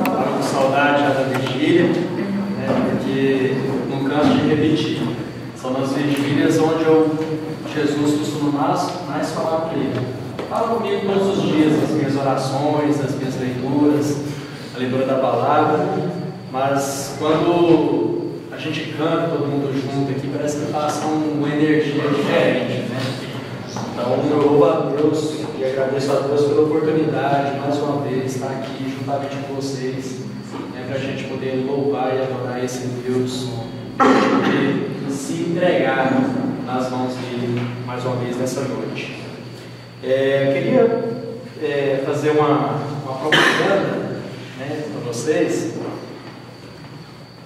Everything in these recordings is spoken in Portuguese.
Estava com saudade já da vigília, né, porque não canso de repetir. São nas vigílias onde Jesus costuma mais falar para ele. Fala comigo todos os dias, as minhas orações, as minhas leituras, a leitura da palavra, mas quando a gente canta todo mundo junto aqui, parece que passa uma energia diferente, né? Então eu louvo a Deus e agradeço a Deus pela oportunidade, mais uma vez, estar aqui juntamente com vocês, né, para a gente poder louvar e adorar esse Deus, poder se entregar nas mãos dele mais uma vez nessa noite. Queria fazer uma propaganda, né, para vocês.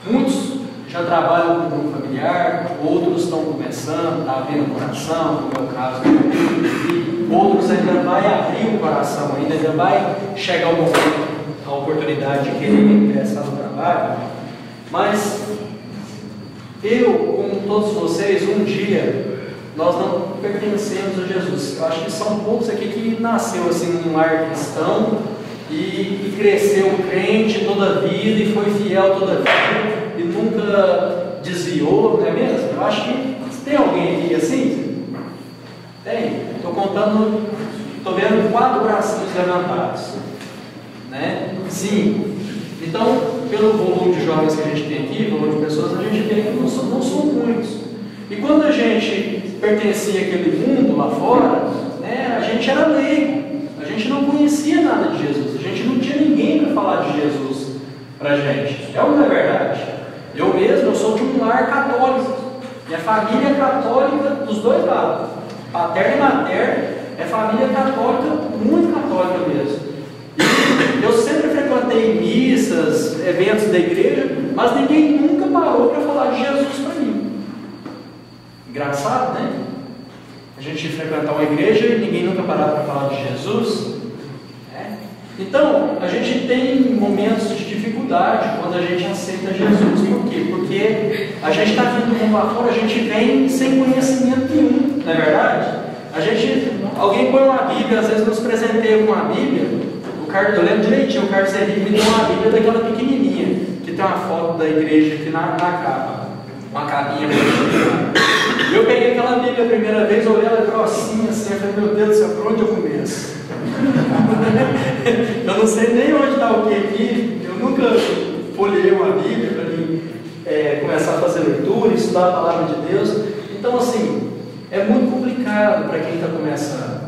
Muitos já trabalham com grupo familiar, outros estão começando, está abrindo o coração, no meu caso, outros ainda vai abrir o coração, ainda vai chegar o momento, a oportunidade de querer ingressar no trabalho. Mas eu, como todos vocês, um dia nós não pertencemos a Jesus. Eu acho que são poucos aqui que nasceu assim num lar cristão e cresceu crente toda a vida e foi fiel toda a vida e nunca desviou, não é mesmo? Eu acho que tem alguém aqui assim? Tem. Estou contando, estou vendo 4 bracinhos levantados, né? 5. Então, pelo volume de jovens que a gente tem aqui, volume de pessoas, a gente vê que não são muitos. E quando a gente pertencia àquele mundo lá fora, né, a gente era leigo, a gente não conhecia nada de Jesus, a gente não tinha ninguém para falar de Jesus para a gente. É ou não é verdade? Eu mesmo, eu sou de um lar católico, minha família é católica dos dois lados, paterna e materna, é família católica, muito católica mesmo. E eu sempre frequentei missas, eventos da igreja, mas ninguém nunca parou para falar de Jesus para mim. Engraçado, né? A gente frequentar uma igreja e ninguém nunca parar para falar de Jesus. Né? Então, a gente tem momentos de dificuldade quando a gente aceita Jesus. Por quê? Porque a gente está vindo do mundo lá fora, a gente vem sem conhecimento nenhum, não é verdade? Alguém põe uma Bíblia, às vezes nos presenteia com uma Bíblia. Eu lembro direitinho, o Carlos Henrique me deu uma Bíblia daquela pequenininha, que tem uma foto da igreja aqui na capa, uma capinha. E eu peguei aquela Bíblia a primeira vez, olhei ela grossinha assim, eu falei, meu Deus do céu, por onde eu começo? Eu não sei nem onde está o que aqui, eu nunca folhei uma Bíblia para mim começar a fazer leitura, estudar a palavra de Deus. Então, assim, é muito complicado para quem está começando.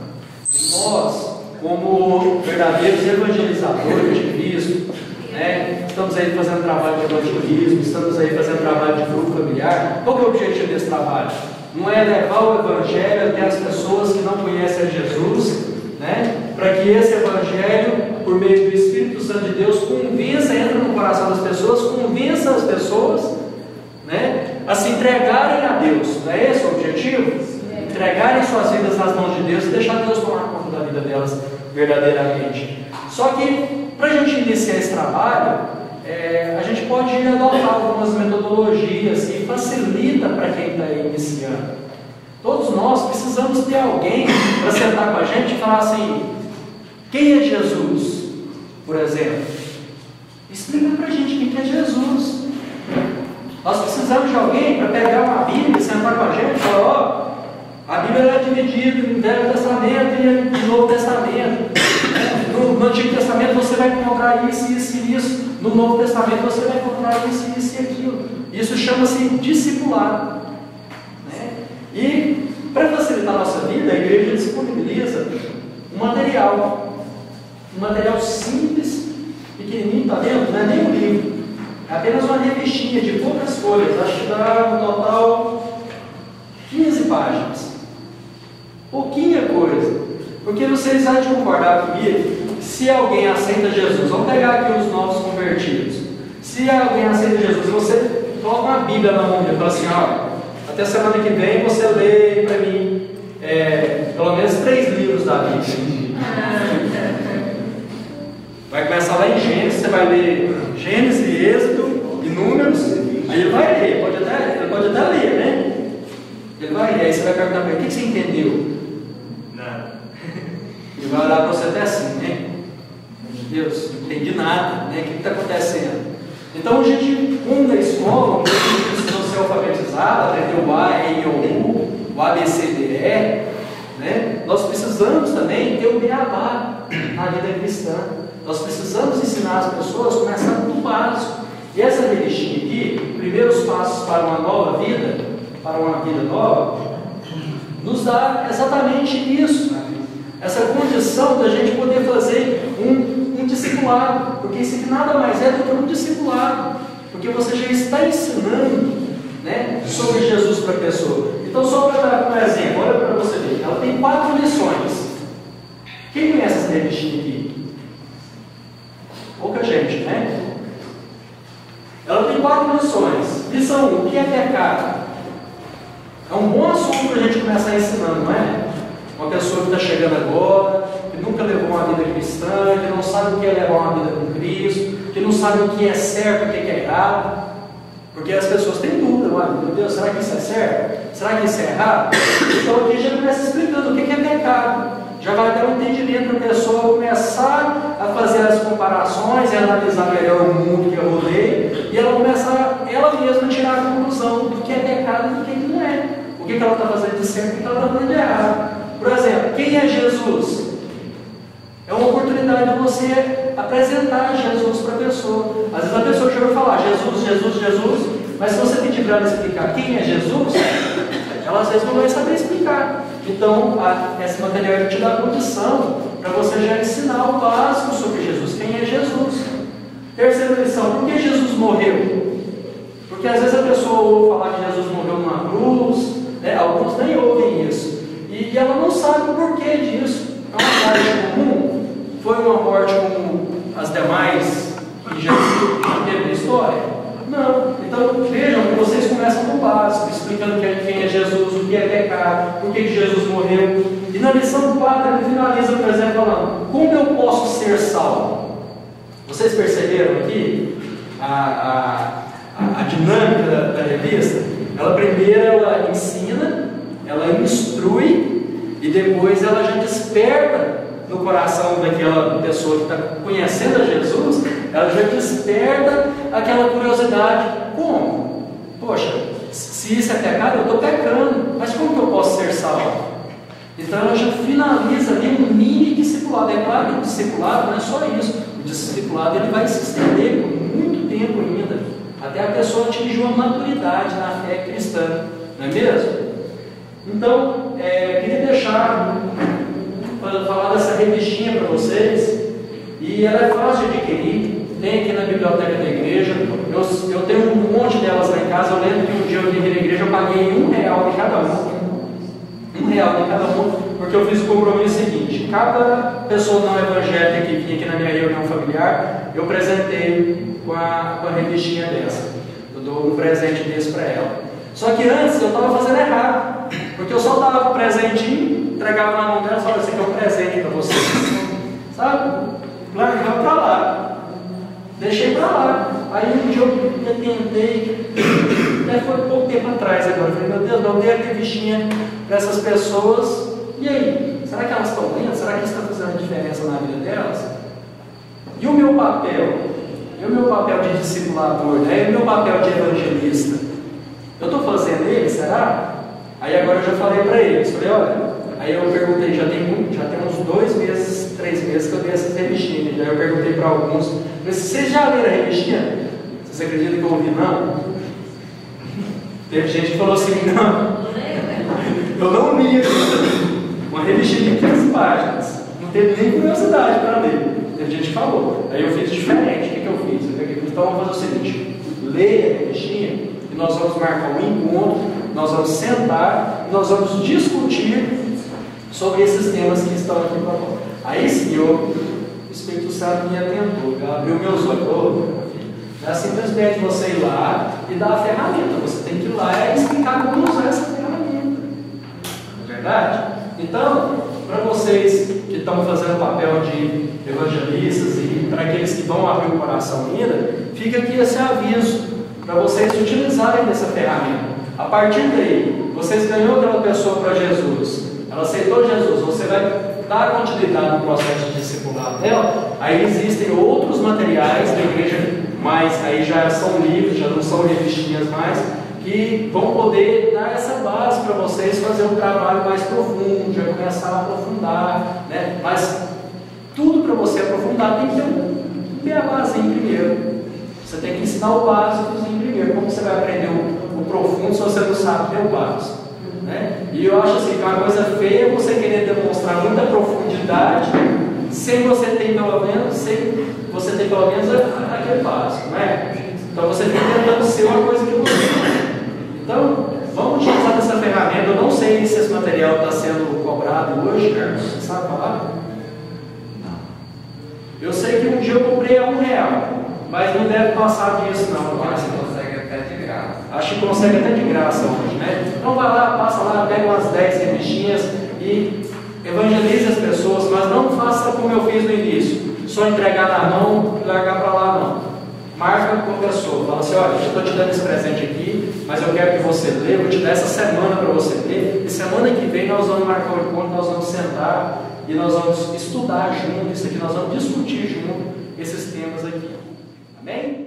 E nós, como verdadeiros evangelizadores de Cristo, né, estamos aí fazendo trabalho de evangelismo, estamos aí fazendo trabalho de grupo familiar. Qual que é o objetivo desse trabalho? Não é levar o evangelho até as pessoas que não conhecem a Jesus, né, para que esse evangelho, por meio do Espírito Santo de Deus, entra no coração das pessoas, convença as pessoas, né, a se entregarem a Deus. Não é esse o objetivo? Entregarem suas vidas nas mãos de Deus e deixar Deus tomar conta da vida delas verdadeiramente. Só que, para a gente iniciar esse trabalho, a gente pode adotar algumas metodologias que facilita para quem está iniciando. Todos nós precisamos ter alguém para sentar com a gente e falar assim: quem é Jesus? Por exemplo, explica para a gente quem é Jesus. Nós precisamos de alguém para pegar uma Bíblia, sentar com a gente e falar: ó, a Bíblia é dividida em Velho Testamento e no Novo Testamento. No Antigo Testamento você vai encontrar isso, isso e isso. No Novo Testamento você vai encontrar isso, isso e aquilo. Isso chama-se discipulado. Né? E para facilitar a nossa vida, a igreja disponibiliza um material simples, pequenininho, está dentro, não é nem um livro. É apenas uma revistinha de poucas folhas. Acho que dá no total 15 páginas. Pouquinha coisa. Porque vocês vão concordar comigo, se alguém aceita Jesus, vamos pegar aqui os novos convertidos. Se alguém aceita Jesus, você coloca uma Bíblia na mão dele e fala assim: ó, até semana que vem você lê para mim pelo menos 3 livros da Bíblia. Vai começar lá em Gênesis, você vai ler Gênesis, Êxodo e Números, aí ele vai ler, ele pode até ler, né? Ele vai ler, aí você vai perguntar para ele: o que você entendeu? Nada. E vai olhar para você até assim, né? Meu Deus, não entendi nada, né? O que está acontecendo? Então a gente, como na escola, a gente precisa ser alfabetizado, aprender o A, E, I, O, U, o A, B, C, D, E, né? Nós precisamos também ter o beabá na vida cristã. Nós precisamos ensinar as pessoas a começar do básico. E essa revistinha aqui, primeiros passos para uma nova vida, para uma vida nova, nos dá exatamente isso, essa condição da gente poder fazer um discipulado, porque isso aqui nada mais é do que um discipulado, porque você já está ensinando, né, sobre Jesus para a pessoa. Então, só para dar um exemplo, olha para você ver, ela tem 4 lições. Quem conhece essa revistinha aqui? Pouca gente, né? Ela tem 4 lições. Lição 1, o que é pecado? É um bom assunto para a gente começar ensinando, não é? Uma pessoa que está chegando agora, que nunca levou uma vida cristã, que não sabe o que é levar uma vida com Cristo, que não sabe o que é certo e o que é errado. Porque as pessoas têm dúvida, meu Deus, será que isso é certo? Será que isso é errado? Então aqui já começa explicando o que é pecado. Já vai dar um entendimento para a pessoa começar a fazer as comparações e analisar melhor o mundo que eu rodei, e ela começa ela mesma a tirar a conclusão do que é pecado e do que não é. O que ela está fazendo de certo e o que ela está fazendo de errado. Por exemplo, quem é Jesus? É uma oportunidade de você apresentar Jesus para a pessoa. Às vezes a pessoa já vai falar Jesus, Jesus, Jesus, mas se você pedir para ela explicar quem é Jesus, ela às vezes não vai saber explicar. Então, esse material te dá condição para você já ensinar o básico sobre Jesus. Quem é Jesus? Terceira lição, por que Jesus morreu? Porque às vezes a pessoa ouve falar que Jesus morreu numa cruz, né? Alguns nem ouvem isso. E ela não sabe o porquê disso. É uma morte comum? Foi uma morte como as demais que já teve na história? Não. Então vejam que vocês começam do básico, explicando quem é Jesus, o que é pecado, por que Jesus morreu. E na lição 4 ele finaliza, por exemplo, falando: como eu posso ser salvo? Vocês perceberam aqui a dinâmica da revista? Ela primeiro ela ensina, ela instrui e depois ela já desperta no coração daquela pessoa que está conhecendo a Jesus, ela já desperta aquela curiosidade. Como? Poxa, se isso é pecado, eu estou pecando, mas como que eu posso ser salvo? Então ela já finaliza ali um mini discipulado. É claro que o discipulado não é só isso. O discipulado ele vai se estender por muito tempo ainda, até a pessoa atingir uma maturidade na fé cristã, não é mesmo? Então, queria deixar para falar dessa revistinha para vocês, e ela é fácil de adquirir, tem aqui na biblioteca da igreja. Eu tenho um monte delas lá em casa. Eu lembro que um dia eu vim aqui na igreja, eu paguei R$1 de cada um, R$1 de cada um, porque eu fiz o compromisso seguinte: cada pessoa não evangélica que vinha aqui na minha reunião familiar, eu presentei com a revistinha dessa. Eu dou um presente desse para ela. Só que antes eu estava fazendo errado, porque eu só dava o presentinho, entregava na mão dela e falava: esse aqui é um presente para você, sabe? Largava para lá, deixei para lá. Aí um dia eu tentei, até foi pouco tempo atrás agora, eu falei: meu Deus, não dei a revistinha para essas pessoas, e aí? Será que elas estão lendo? Será que isso está fazendo diferença na vida delas? E o meu papel? E o meu papel de discipulador, né? E o meu papel de evangelista? Eu estou fazendo ele, será? Aí agora eu já falei para eles, falei: olha, aí eu perguntei, já tem uns 2 meses, 3 meses que eu dei essas revistinhas. Aí eu perguntei para alguns, falei: vocês já leram a revistinha? Vocês acreditam que eu ouvi não? Teve gente que falou assim: não, eu não li uma revistinha de 15 páginas, não teve nem curiosidade para ler. Teve gente que falou. Aí eu fiz diferente. O que eu fiz? Então vamos fazer o seguinte: leia a revistinha, nós vamos marcar um encontro, nós vamos sentar e nós vamos discutir sobre esses temas que estão aqui para nós. Aí sim, o Espírito Santo me atentou, abriu meus olhos. Não é simplesmente você ir lá e dar a ferramenta, você tem que ir lá e explicar como usar essa ferramenta. Não é verdade? Então, para vocês que estão fazendo o papel de evangelistas e para aqueles que vão abrir o coração ainda, fica aqui esse aviso para vocês utilizarem dessa ferramenta. A partir daí, vocês ganhou aquela pessoa para Jesus, ela aceitou Jesus, você vai dar continuidade no processo de discipulado dela, aí existem outros materiais da igreja, mas aí já são livros, já não são revistinhas mais, que vão poder dar essa base para vocês fazer um trabalho mais profundo, já começar a aprofundar, né? Mas tudo para você aprofundar tem que ter a basezinha primeiro. Você tem que ensinar o básicozinho primeiro. Como você vai aprender o profundo se você não sabe ter o básico? Né? E eu acho assim que uma coisa feia é você querer demonstrar muita profundidade sem você ter pelo menos aquele básico, né? Então você fica tentando ser uma coisa que você. Então, vamos utilizar essa ferramenta. Eu não sei se esse material está sendo cobrado hoje, Carlos. Você sabe falar? Não. Eu sei que um dia eu comprei a R$1, mas não deve passar disso, não. Acho que consegue até de graça. Acho que consegue até de graça hoje, né? Então vai lá, passa lá, pega umas 10 revistinhas e evangelize as pessoas, mas não faça como eu fiz no início, só entregar na mão e largar para lá, não. Marca com a pessoa, fala assim: olha, eu estou te dando esse presente aqui, mas eu quero que você lê, vou te dar essa semana para você ler, e semana que vem nós vamos marcar um encontro, nós vamos sentar e nós vamos estudar junto isso aqui, nós vamos discutir junto esses temas aqui. Amém?